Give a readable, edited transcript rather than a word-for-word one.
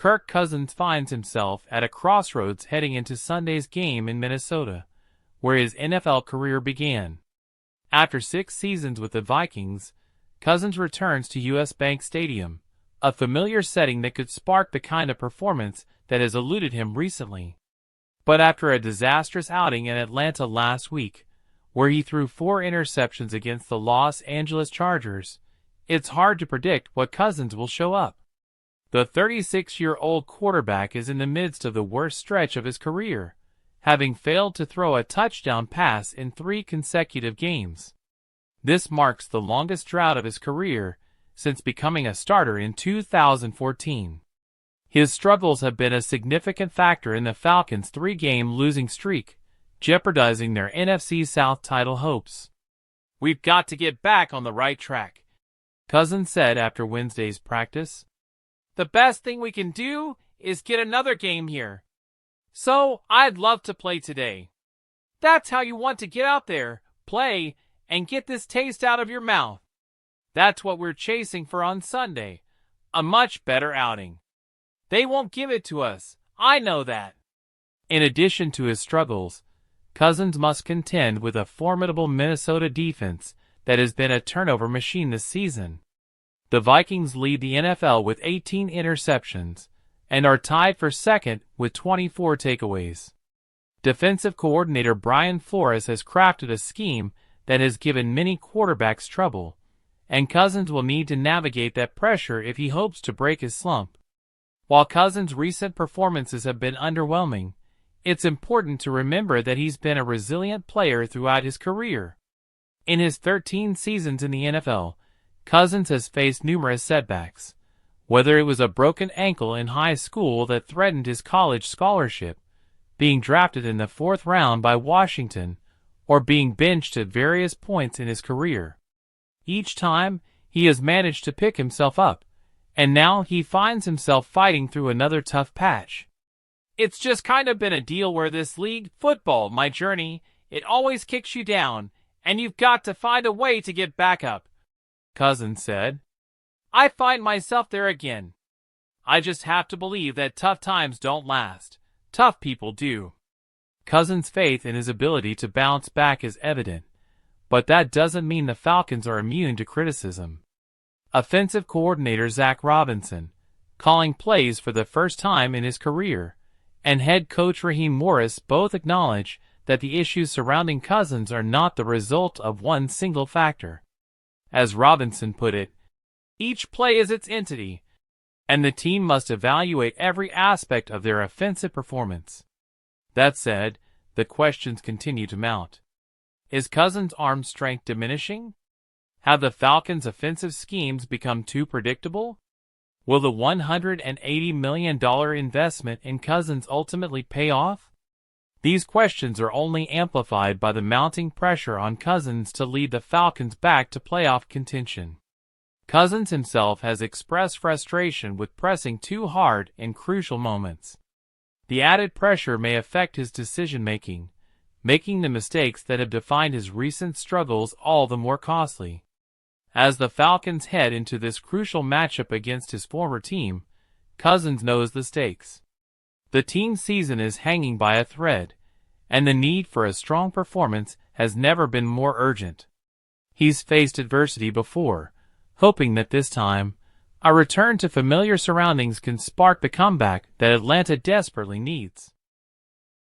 Kirk Cousins finds himself at a crossroads heading into Sunday's game in Minnesota, where his NFL career began. After 6 seasons with the Vikings, Cousins returns to U.S. Bank Stadium, a familiar setting that could spark the kind of performance that has eluded him recently. But after a disastrous outing in Atlanta last week, where he threw 4 interceptions against the Los Angeles Chargers, it's hard to predict what Cousins will show up. The 36-year-old quarterback is in the midst of the worst stretch of his career, having failed to throw a touchdown pass in 3 consecutive games. This marks the longest drought of his career since becoming a starter in 2014. His struggles have been a significant factor in the Falcons' 3-game losing streak, jeopardizing their NFC South title hopes. "We've got to get back on the right track," Cousins said after Wednesday's practice. "The best thing we can do is get another game here. So, I'd love to play today." That's how you want to get out there, play, and get this taste out of your mouth. That's what we're chasing for on Sunday, a much better outing. They won't give it to us, I know that. In addition to his struggles, Cousins must contend with a formidable Minnesota defense that has been a turnover machine this season. The Vikings lead the NFL with 18 interceptions and are tied for second with 24 takeaways. Defensive coordinator Brian Flores has crafted a scheme that has given many quarterbacks trouble, and Cousins will need to navigate that pressure if he hopes to break his slump. While Cousins' recent performances have been underwhelming, it's important to remember that he's been a resilient player throughout his career. In his 13 seasons in the NFL, Cousins has faced numerous setbacks, whether it was a broken ankle in high school that threatened his college scholarship, being drafted in the 4th round by Washington, or being benched at various points in his career. Each time, he has managed to pick himself up, and now he finds himself fighting through another tough patch. "It's just kind of been a deal where this league, football, my journey, it always kicks you down, and you've got to find a way to get back up," Cousins said. "I find myself there again. I just have to believe that tough times don't last. Tough people do." Cousins' faith in his ability to bounce back is evident, but that doesn't mean the Falcons are immune to criticism. Offensive coordinator Zach Robinson, calling plays for the first time in his career, and head coach Raheem Morris both acknowledge that the issues surrounding Cousins are not the result of one single factor. As Robinson put it, "Each play is its entity, and the team must evaluate every aspect of their offensive performance." That said, the questions continue to mount. Is Cousins' arm strength diminishing? Have the Falcons' offensive schemes become too predictable? Will the $180 million investment in Cousins ultimately pay off? These questions are only amplified by the mounting pressure on Cousins to lead the Falcons back to playoff contention. Cousins himself has expressed frustration with pressing too hard in crucial moments. The added pressure may affect his decision-making, making the mistakes that have defined his recent struggles all the more costly. As the Falcons head into this crucial matchup against his former team, Cousins knows the stakes. The team's season is hanging by a thread, and the need for a strong performance has never been more urgent. He's faced adversity before, hoping that this time, a return to familiar surroundings can spark the comeback that Atlanta desperately needs.